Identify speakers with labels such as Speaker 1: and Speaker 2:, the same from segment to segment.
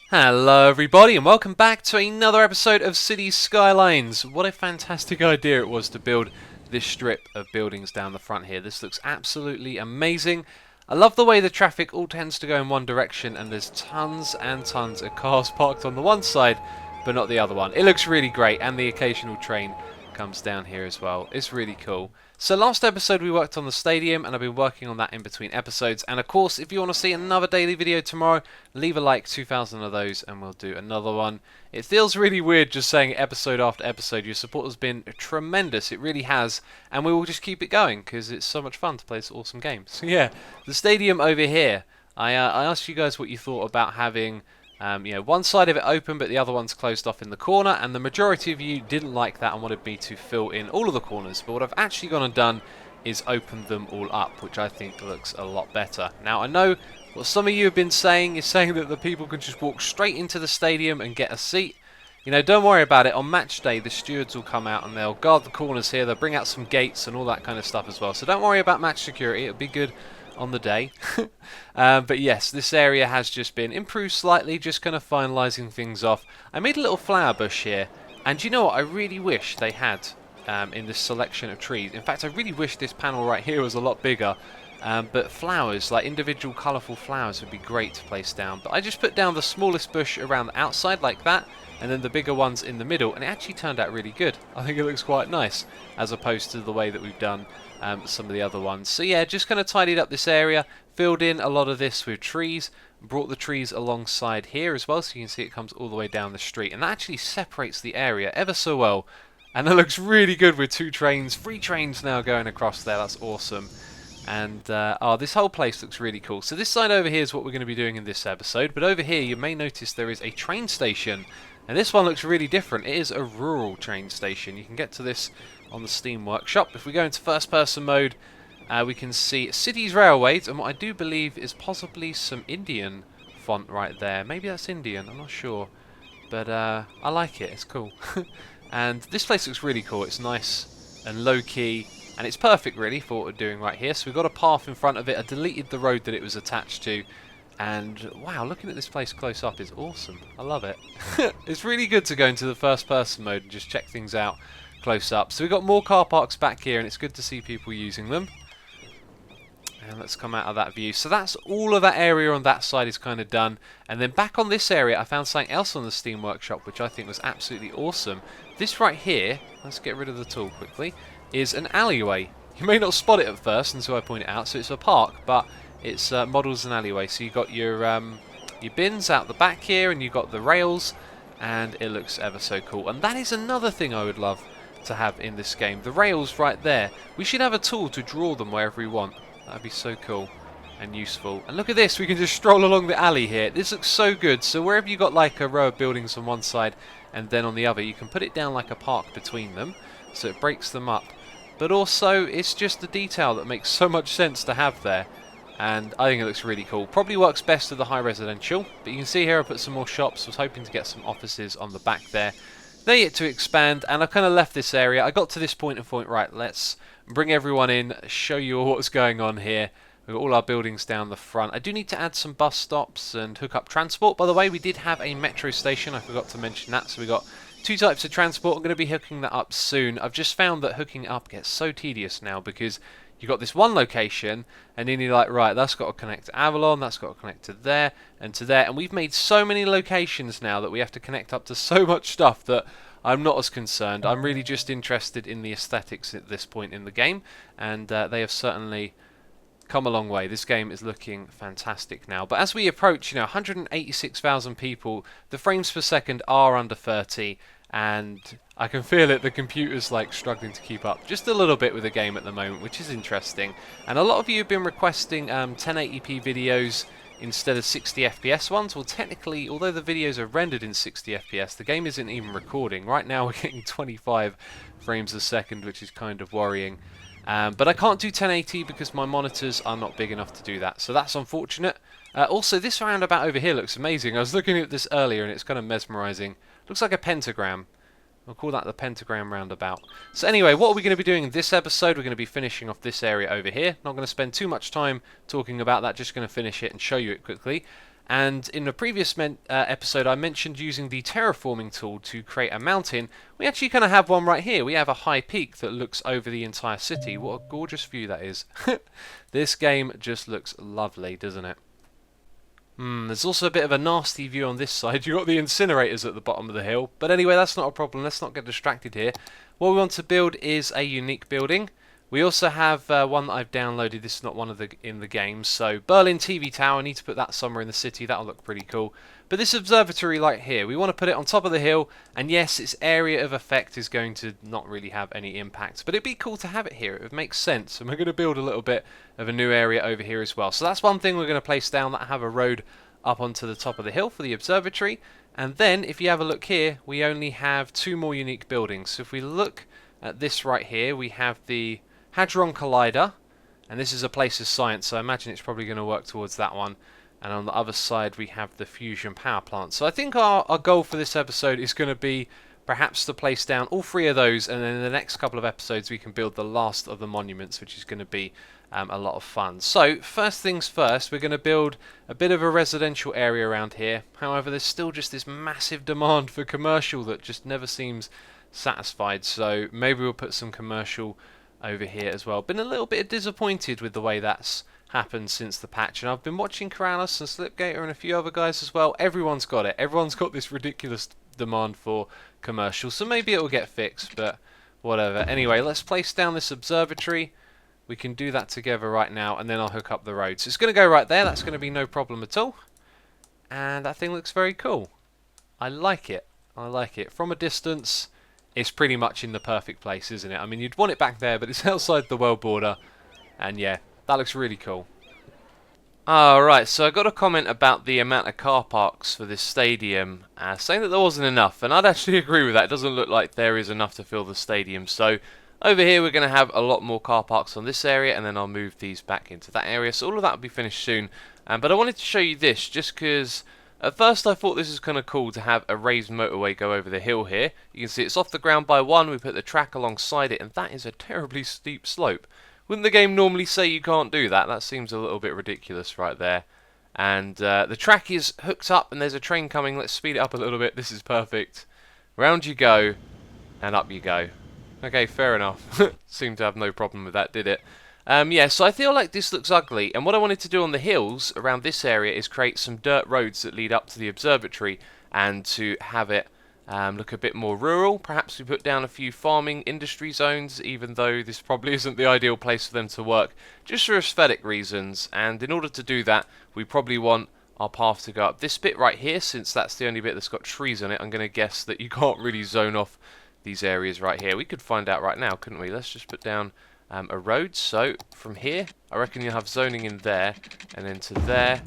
Speaker 1: Hello everybody and welcome back to another episode of Cities Skylines. What a fantastic idea it was to build this strip of buildings down the front here. This looks absolutely amazing. I love the way the traffic all tends to go in one direction and there's tons and tons of cars parked on the one side but not the other one. It looks really great and the occasional train comes down here as well. It's really cool. So last episode we worked on the stadium and I've been working on that in between episodes, and of course if you want to see another daily video tomorrow, leave a like, 2,000 of those and we'll do another one. It feels really weird just saying episode after episode. Your support has been tremendous, it really has, and we will just keep it going because it's so much fun to play this awesome game. So yeah, the stadium over here, I asked you guys what you thought about having one side of it open but the other one's closed off in the corner, and the majority of you didn't like that and wanted me to fill in all of the corners. But what I've actually gone and done is opened them all up, which I think looks a lot better. Now I know what some of you have been saying is saying that the people can just walk straight into the stadium and get a seat. You know, don't worry about it. On match day the stewards will come out and they'll guard the corners here, they'll bring out some gates and all that kind of stuff as well. So don't worry about match security, it'll be good on the day. But yes, this area has just been improved slightly, just kind of finalising things off. I made a little flower bush here, and you know what, I really wish they had in this selection of trees. In fact, I really wish this panel right here was a lot bigger, but flowers, like individual colourful flowers, would be great to place down. But I just put down the smallest bush around the outside like that, and then the bigger ones in the middle, and it actually turned out really good. I think it looks quite nice, as opposed to the way that we've done some of the other ones. So yeah, just kind of tidied up this area, filled in a lot of this with trees, brought the trees alongside here as well, so you can see it comes all the way down the street, and that actually separates the area ever so well, and it looks really good with two trains, 3 trains now going across there. That's awesome. And this whole place looks really cool. So this side over here is what we're going to be doing in this episode, but over here you may notice there is a train station, and this one looks really different. It is a rural train station. You can get to this on the Steam Workshop. If we go into first person mode, we can see Cities Railways, and what I do believe is possibly some Indian font right there. Maybe that's Indian, I'm not sure, but I like it, it's cool. And this place looks really cool. It's nice and low key, and it's perfect really for what we're doing right here. So we've got a path in front of it. I deleted the road that it was attached to, and wow, looking at this place close up is awesome. I love it. It's really good to go into the first person mode and just check things out close up. So we've got more car parks back here, and it's good to see people using them. And let's come out of that view. So that's all of that area on that side is kind of done. And then back on this area I found something else on the Steam Workshop which I think was absolutely awesome. This right here, let's get rid of the tool quickly, is an alleyway. You may not spot it at first until I point it out. So it's a park, but it's modelled as an alleyway. So you've got your bins out the back here, and you've got the rails, and it looks ever so cool. And that is another thing I would love to have in this game. The rails right there. We should have a tool to draw them wherever we want. That'd be so cool and useful. And look at this, we can just stroll along the alley here. This looks so good. So wherever you got like a row of buildings on one side and then on the other, you can put it down like a park between them, so it breaks them up. But also it's just the detail that makes so much sense to have there, and I think it looks really cool. Probably works best with the high residential, but you can see here I put some more shops. I was hoping to get some offices on the back there. They're yet to expand, and I kind of left this area. I got to this point and thought, right, let's bring everyone in, show you all what's going on here. We've got all our buildings down the front. I do need to add some bus stops and hook up transport. By the way, we did have a metro station. I forgot to mention that. So we got 2 types of transport. I'm going to be hooking that up soon. I've just found that hooking it up gets so tedious now because you've got this one location and then you're like, right, that's got to connect to Avalon, that's got to connect to there and to there. And we've made so many locations now that we have to connect up to so much stuff that I'm not as concerned. I'm really just interested in the aesthetics at this point in the game, and they have certainly come a long way. This game is looking fantastic now. But as we approach, 186,000 people, the frames per second are under 30, and I can feel it. The computer's like struggling to keep up just a little bit with the game at the moment, which is interesting. And a lot of you have been requesting 1080p videos instead of 60 FPS ones. Well, technically, although the videos are rendered in 60 FPS, the game isn't even recording. Right now we're getting 25 frames a second, which is kind of worrying. But I can't do 1080 because my monitors are not big enough to do that, so that's unfortunate. Also, this roundabout over here looks amazing. I was looking at this earlier and it's kind of mesmerising. Looks like a pentagram. We'll call that the pentagram roundabout. So anyway, what are we going to be doing in this episode? We're going to be finishing off this area over here. Not going to spend too much time talking about that, just going to finish it and show you it quickly. And in a previous episode, I mentioned using the terraforming tool to create a mountain. We actually kind of have one right here. We have a high peak that looks over the entire city. What a gorgeous view that is. This game just looks lovely, doesn't it? There's also a bit of a nasty view on this side. You've got the incinerators at the bottom of the hill. But anyway, that's not a problem. Let's not get distracted here. What we want to build is a unique building. We also have one that I've downloaded. This is not one of the in the games. So Berlin TV Tower. I need to put that somewhere in the city. That'll look pretty cool. But this observatory right here, we want to put it on top of the hill. And yes, its area of effect is going to not really have any impact. But it'd be cool to have it here. It would make sense. And we're going to build a little bit of a new area over here as well. So that's one thing we're going to place down. That have a road up onto the top of the hill for the observatory. And then if you have a look here, we only have 2 more unique buildings. So if we look at this right here, we have the Hadron Collider, and this is a place of science, so I imagine it's probably going to work towards that one. And on the other side we have the fusion power plant. So I think our goal for this episode is going to be perhaps to place down all 3 of those, and then in the next couple of episodes we can build the last of the monuments, which is going to be a lot of fun. So first things first, we're going to build a bit of a residential area around here. However, there's still just this massive demand for commercial that just never seems satisfied, so maybe we'll put some commercial over here as well. Been a little bit disappointed with the way that's happened since the patch, and I've been watching Corrales and Slipgator and a few other guys as well. Everyone's got it. Everyone's got this ridiculous demand for commercial, so maybe it will get fixed, but whatever. Anyway, let's place down this observatory. We can do that together right now, and then I'll hook up the road. So it's going to go right there. That's going to be no problem at all. And that thing looks very cool. I like it. I like it. From a distance, it's pretty much in the perfect place, isn't it? I mean, you'd want it back there, but it's outside the world border. And yeah, that looks really cool. Alright, so I got a comment about the amount of car parks for this stadium, saying that there wasn't enough, and I'd actually agree with that. It doesn't look like there is enough to fill the stadium. So over here we're going to have a lot more car parks on this area, and then I'll move these back into that area. So all of that will be finished soon. But I wanted to show you this, just because at first I thought this was kind of cool to have a raised motorway go over the hill here. You can see it's off the ground by 1, we put the track alongside it, and that is a terribly steep slope. Wouldn't the game normally say you can't do that? That seems a little bit ridiculous right there. And the track is hooked up and there's a train coming. Let's speed it up a little bit. This is perfect. Round you go, and up you go. Okay, fair enough. Seemed to have no problem with that, did it? Yeah, so I feel like this looks ugly, and what I wanted to do on the hills around this area is create some dirt roads that lead up to the observatory, and to have it look a bit more rural. Perhaps we put down a few farming industry zones, even though this probably isn't the ideal place for them to work, just for aesthetic reasons. And in order to do that, we probably want our path to go up this bit right here, since that's the only bit that's got trees on it. I'm going to guess that you can't really zone off these areas right here. We could find out right now, couldn't we? Let's just put down a road. So from here, I reckon you'll have zoning in there, and then to there.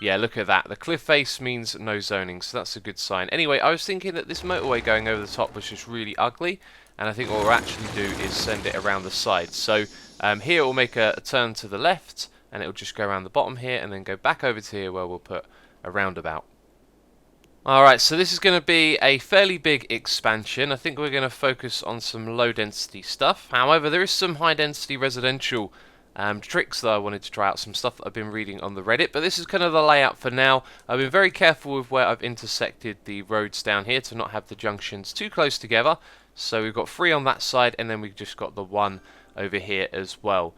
Speaker 1: Yeah, look at that. The cliff face means no zoning, so that's a good sign. Anyway, I was thinking that this motorway going over the top was just really ugly, and I think what we'll actually do is send it around the side. So here it will make a turn to the left, and it will just go around the bottom here, and then go back over to here where we'll put a roundabout. Alright, so this is going to be a fairly big expansion. I think we're going to focus on some low density stuff. However, there is some high density residential tricks that I wanted to try out, some stuff that I've been reading on the Reddit, but this is kind of the layout for now. I've been very careful with where I've intersected the roads down here to not have the junctions too close together. So we've got 3 on that side, and then we've just got the 1 over here as well.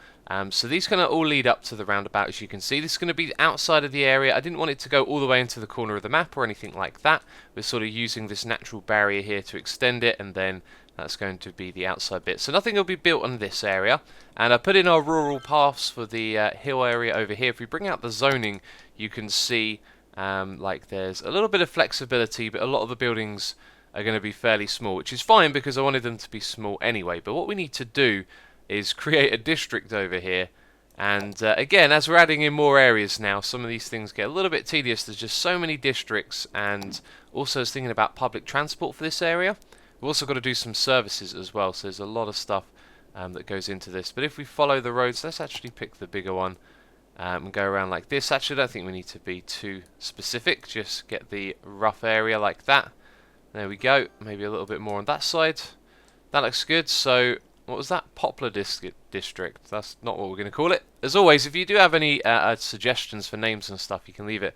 Speaker 1: So these kind of all lead up to the roundabout, as you can see. This is going to be outside of the area. I didn't want it to go all the way into the corner of the map or anything like that. We're sort of using this natural barrier here to extend it, and then that's going to be the outside bit. So nothing will be built on this area. And I put in our rural paths for the hill area over here. If we bring out the zoning, you can see like there's a little bit of flexibility, but a lot of the buildings are going to be fairly small, which is fine because I wanted them to be small anyway. But what we need to do is create a district over here, and again, as we're adding in more areas now, some of these things get a little bit tedious. There's just so many districts, and also I was thinking about public transport for this area. We've also got to do some services as well, so there's a lot of stuff that goes into this. But if we follow the roads, let's actually pick the bigger one and go around like this. Actually, I don't think we need to be too specific, just get the rough area like that. There we go, maybe a little bit more on that side. That looks good. So what was that? Poplar District. That's not what we're going to call it. As always, if you do have any suggestions for names and stuff, you can leave it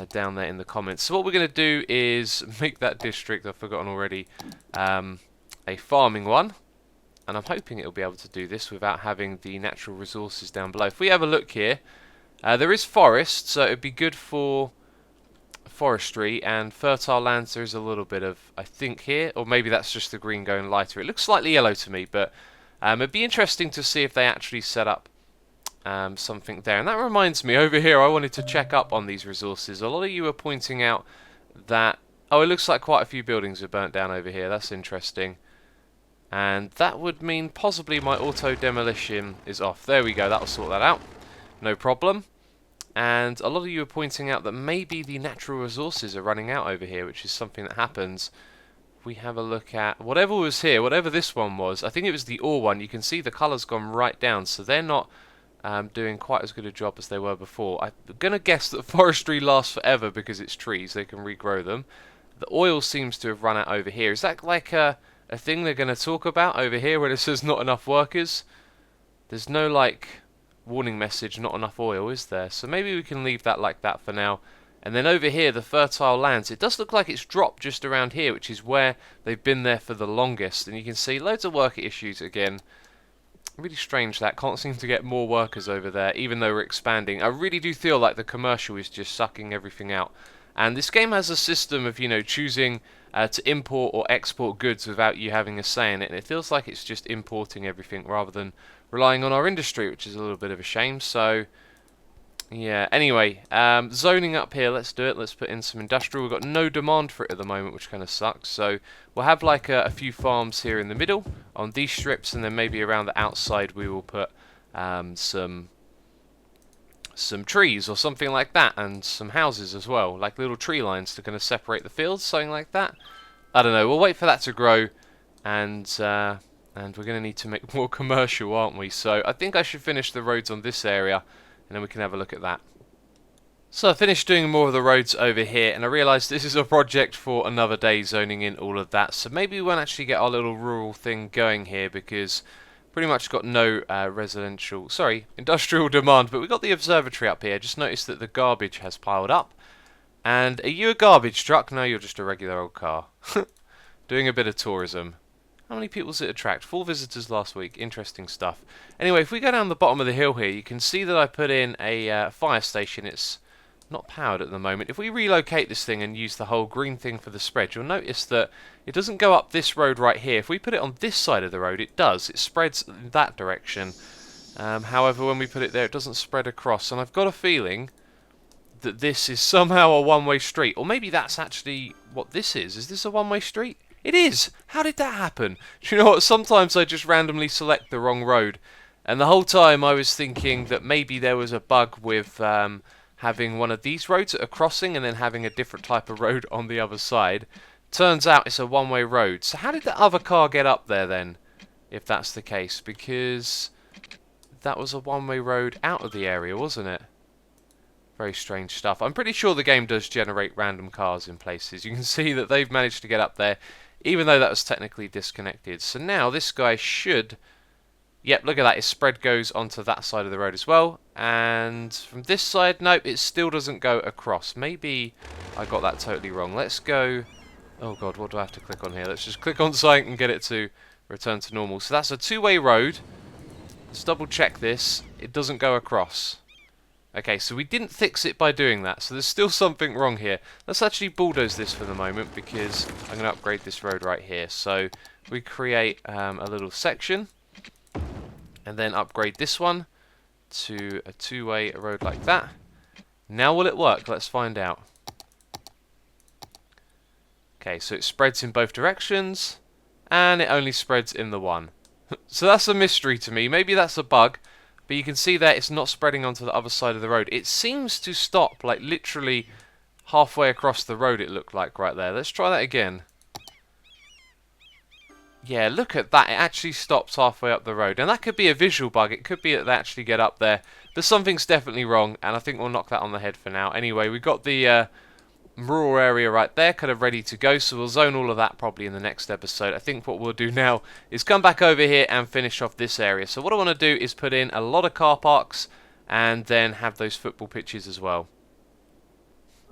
Speaker 1: down there in the comments. So what we're going to do is make that district, I've forgotten already, a farming one. And I'm hoping it'll be able to do this without having the natural resources down below. If we have a look here, there is forest, so it'd be good for forestry, and fertile lands there is a little bit of, I think, here, or maybe that's just the green going lighter. It looks slightly yellow to me, but it'd be interesting to see if they actually set up something there. And that reminds me, over here I wanted to check up on these resources. A lot of you are pointing out that, oh, it looks like quite a few buildings are burnt down over here. That's interesting. And that would mean possibly my auto demolition is off. There we go, that'll sort that out. No problem. And a lot of you are pointing out that maybe the natural resources are running out over here, which is something that happens. We have a look at whatever was here, whatever this one was. I think it was the ore one. You can see the colour's gone right down, so they're not doing quite as good a job as they were before. I'm going to guess that forestry lasts forever because it's trees. They can regrow them. The oil seems to have run out over here. Is that like a thing they're going to talk about over here where it says not enough workers? There's no like warning message, not enough oil, is there? So maybe we can leave that like that for now. And then over here, the fertile lands, it does look like it's dropped just around here, which is where they've been there for the longest. And you can see loads of worker issues again. Really strange that. Can't seem to get more workers over there, even though we're expanding. I really do feel like the commercial is just sucking everything out. And this game has a system of, you know, choosing to import or export goods without you having a say in it. And it feels like it's just importing everything rather than relying on our industry, which is a little bit of a shame. So, yeah. Anyway, zoning up here, let's do it. Let's put in some industrial. We've got no demand for it at the moment, which kind of sucks. So we'll have like a few farms here in the middle on these strips, and then maybe around the outside we will put some trees or something like that, and some houses as well, like little tree lines to kind of separate the fields, something like that. I don't know. We'll wait for that to grow, and we're going to need to make more commercial, aren't we? So I think I should finish the roads on this area, and then we can have a look at that. So I finished doing more of the roads over here, and I realised this is a project for another day, zoning in all of that. So maybe we won't actually get our little rural thing going here, because pretty much got no industrial demand. But we've got the observatory up here. Just noticed that the garbage has piled up. And are you a garbage truck? No, you're just a regular old car. Doing a bit of tourism. How many people does it attract? 4 visitors last week. Interesting stuff. Anyway, if we go down the bottom of the hill here, you can see that I put in a fire station. It's not powered at the moment. If we relocate this thing and use the whole green thing for the spread, you'll notice that it doesn't go up this road right here. If we put it on this side of the road, it does. It spreads in that direction. However, when we put it there, it doesn't spread across. And I've got a feeling that this is somehow a one-way street. Or maybe that's actually what this is. Is this a one-way street? It is! How did that happen? Do you know what? Sometimes I just randomly select the wrong road. And the whole time I was thinking that maybe there was a bug with having one of these roads at a crossing and then having a different type of road on the other side. Turns out it's a one-way road. So how did the other car get up there then, if that's the case? Because that was a one-way road out of the area, wasn't it? Very strange stuff. I'm pretty sure the game does generate random cars in places. You can see that they've managed to get up there, even though that was technically disconnected. So now this guy should... Yep, look at that. His spread goes onto that side of the road as well. And from this side, nope, it still doesn't go across. Maybe I got that totally wrong. Let's go... Oh god, what do I have to click on here? Let's just click on something and get it to return to normal. So that's a two-way road. Let's double check this. It doesn't go across. Okay, so we didn't fix it by doing that. So there's still something wrong here. Let's actually bulldoze this for the moment, because I'm going to upgrade this road right here. So we create a little section. And then upgrade this one to a two-way road like that. Now will it work? Let's find out. Okay, so it spreads in both directions, and it only spreads in the one. So that's a mystery to me. Maybe that's a bug, but you can see that it's not spreading onto the other side of the road. It seems to stop, like literally halfway across the road, it looked like right there. Let's try that again. Yeah, look at that. It actually stops halfway up the road. And that could be a visual bug. It could be that they actually get up there. But something's definitely wrong, and I think we'll knock that on the head for now. Anyway, we've got the rural area right there, kind of ready to go. So we'll zone all of that probably in the next episode. I think what we'll do now is come back over here and finish off this area. So what I want to do is put in a lot of car parks and then have those football pitches as well.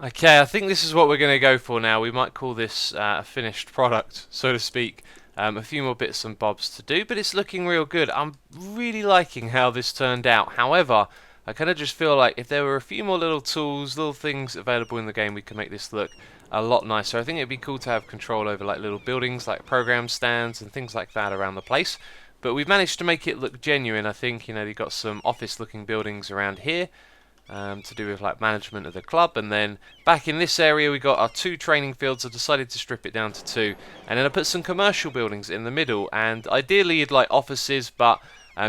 Speaker 1: Okay, I think this is what we're going to go for now. We might call this a finished product, so to speak. A few more bits and bobs to do, but it's looking real good. I'm really liking how this turned out. However, I kind of just feel like if there were a few more little tools, little things available in the game, we could make this look a lot nicer. I think it'd be cool to have control over like little buildings, like program stands and things like that around the place. But we've managed to make it look genuine. I think, you know, you've got some office-looking buildings around here. To do with like management of the club, and then back in this area we got our 2 training fields. I decided to strip it down to 2, and then I put some commercial buildings in the middle, and ideally you'd like offices, but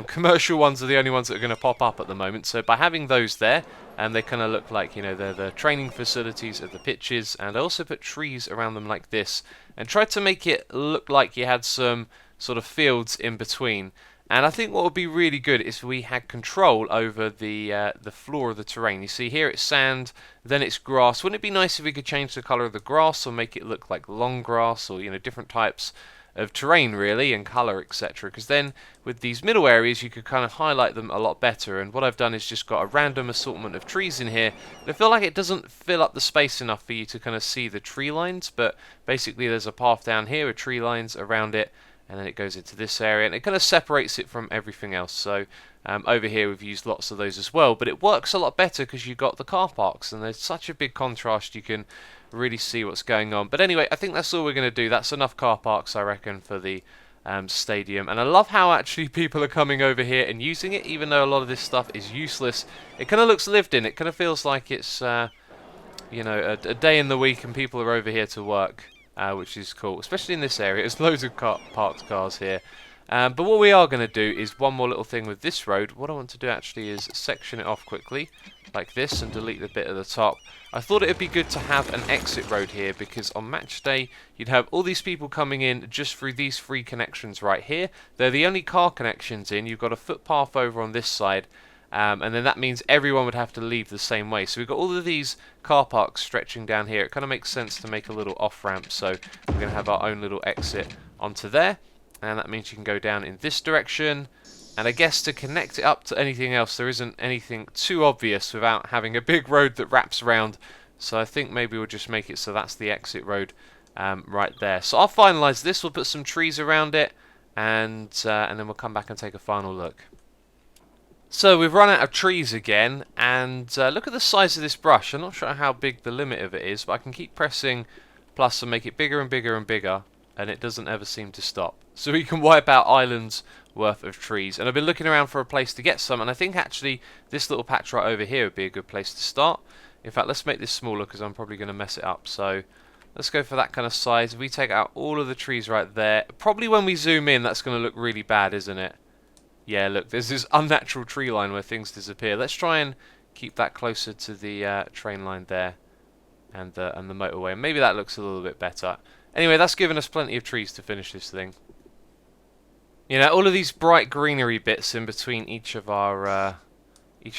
Speaker 1: commercial ones are the only ones that are going to pop up at the moment. So by having those there, they kind of look like, you know, they're the training facilities of the pitches, and I also put trees around them like this, and tried to make it look like you had some sort of fields in between. And I think what would be really good is if we had control over the floor of the terrain. You see here it's sand, then it's grass. Wouldn't it be nice if we could change the colour of the grass or make it look like long grass, or, you know, different types of terrain really, and colour, etc. Because then with these middle areas you could kind of highlight them a lot better. And what I've done is just got a random assortment of trees in here. And I feel like it doesn't fill up the space enough for you to kind of see the tree lines, but basically there's a path down here with tree lines around it, and then it goes into this area, and it kind of separates it from everything else. So over here we've used lots of those as well, but it works a lot better because you've got the car parks, and there's such a big contrast, you can really see what's going on. But anyway, I think that's all we're going to do. That's enough car parks, I reckon, for the stadium. And I love how actually people are coming over here and using it, even though a lot of this stuff is useless. It kind of looks lived in. It kind of feels like it's you know, a day in the week and people are over here to work. Which is cool, especially in this area. There's loads of parked cars here. But what we are going to do is one more little thing with this road. What I want to do actually is section it off quickly, like this, and delete the bit at the top. I thought it would be good to have an exit road here, because on match day you'd have all these people coming in just through these 3 connections right here. They're the only car connections in. You've got a footpath over on this side. And then that means everyone would have to leave the same way. So we've got all of these car parks stretching down here. It kind of makes sense to make a little off-ramp. So we're going to have our own little exit onto there. And that means you can go down in this direction. And I guess to connect it up to anything else, there isn't anything too obvious without having a big road that wraps around. So I think maybe we'll just make it so that's the exit road right there. So I'll finalise this. We'll put some trees around it. And then we'll come back and take a final look. So we've run out of trees again, and look at the size of this brush. I'm not sure how big the limit of it is, but I can keep pressing plus and make it bigger and bigger and bigger, and it doesn't ever seem to stop. So we can wipe out islands worth of trees. And I've been looking around for a place to get some, and I think actually this little patch right over here would be a good place to start. In fact, let's make this smaller because I'm probably going to mess it up. So let's go for that kind of size. We take out all of the trees right there. Probably when we zoom in, that's going to look really bad, isn't it? Yeah, look, there's this unnatural tree line where things disappear. Let's try and keep that closer to the train line there and the motorway. And maybe that looks a little bit better. Anyway, that's given us plenty of trees to finish this thing. You know, all of these bright greenery bits in between each of our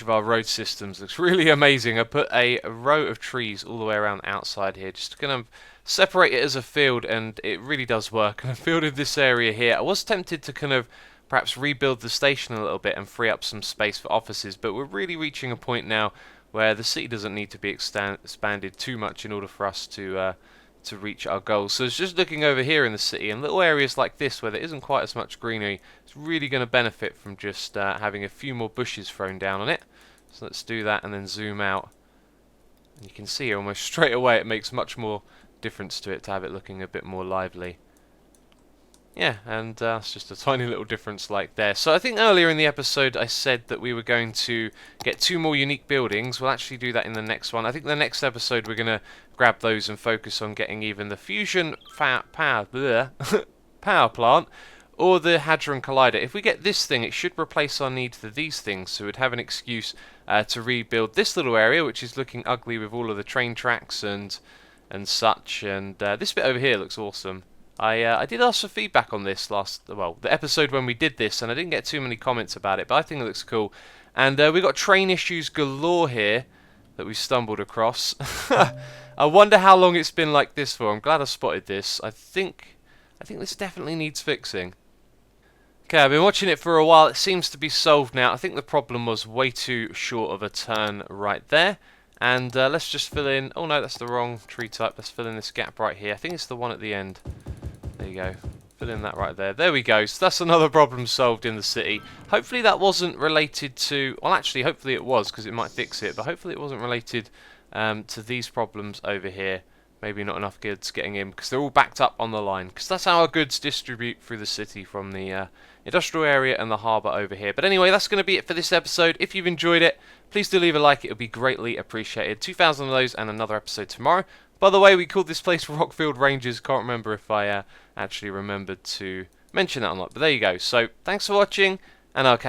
Speaker 1: road systems looks really amazing. I put a row of trees all the way around outside here, just to kind of separate it as a field, and it really does work. And I fielded this area here. I was tempted to kind of perhaps rebuild the station a little bit and free up some space for offices, but we're really reaching a point now where the city doesn't need to be expanded too much in order for us to reach our goals. So it's just looking over here in the city, and little areas like this where there isn't quite as much greenery, it's really going to benefit from just having a few more bushes thrown down on it. So let's do that and then zoom out. And you can see almost straight away it makes much more difference to it to have it looking a bit more lively. Yeah, and it's just a tiny little difference like there. So I think earlier in the episode I said that we were going to get 2 more unique buildings. We'll actually do that in the next one. I think the next episode we're going to grab those and focus on getting even the fusion power plant or the Hadron Collider. If we get this thing, it should replace our need for these things, so we'd have an excuse to rebuild this little area, which is looking ugly with all of the train tracks and such. And this bit over here looks awesome. I did ask for feedback on this the episode when we did this, and I didn't get too many comments about it, but I think it looks cool. And we got train issues galore here that we stumbled across. I wonder how long it's been like this for. I'm glad I spotted this. I think this definitely needs fixing. Okay, I've been watching it for a while. It seems to be solved now. I think the problem was way too short of a turn right there. And let's just fill in... Oh no, that's the wrong tree type. Let's fill in this gap right here. I think it's the one at the end. There you go. Fill in that right there. There we go. So that's another problem solved in the city. Hopefully that wasn't related to... Well, actually, hopefully it was, because it might fix it. But hopefully it wasn't related to these problems over here. Maybe not enough goods getting in, because they're all backed up on the line. Because that's how our goods distribute through the city from the industrial area and the harbour over here. But anyway, that's going to be it for this episode. If you've enjoyed it, please do leave a like. It would be greatly appreciated. 2,000 of those and another episode tomorrow. By the way, we called this place Rockfield Ranges. Can't remember if I actually remembered to mention that or not. But there you go. So, thanks for watching, and I'll catch you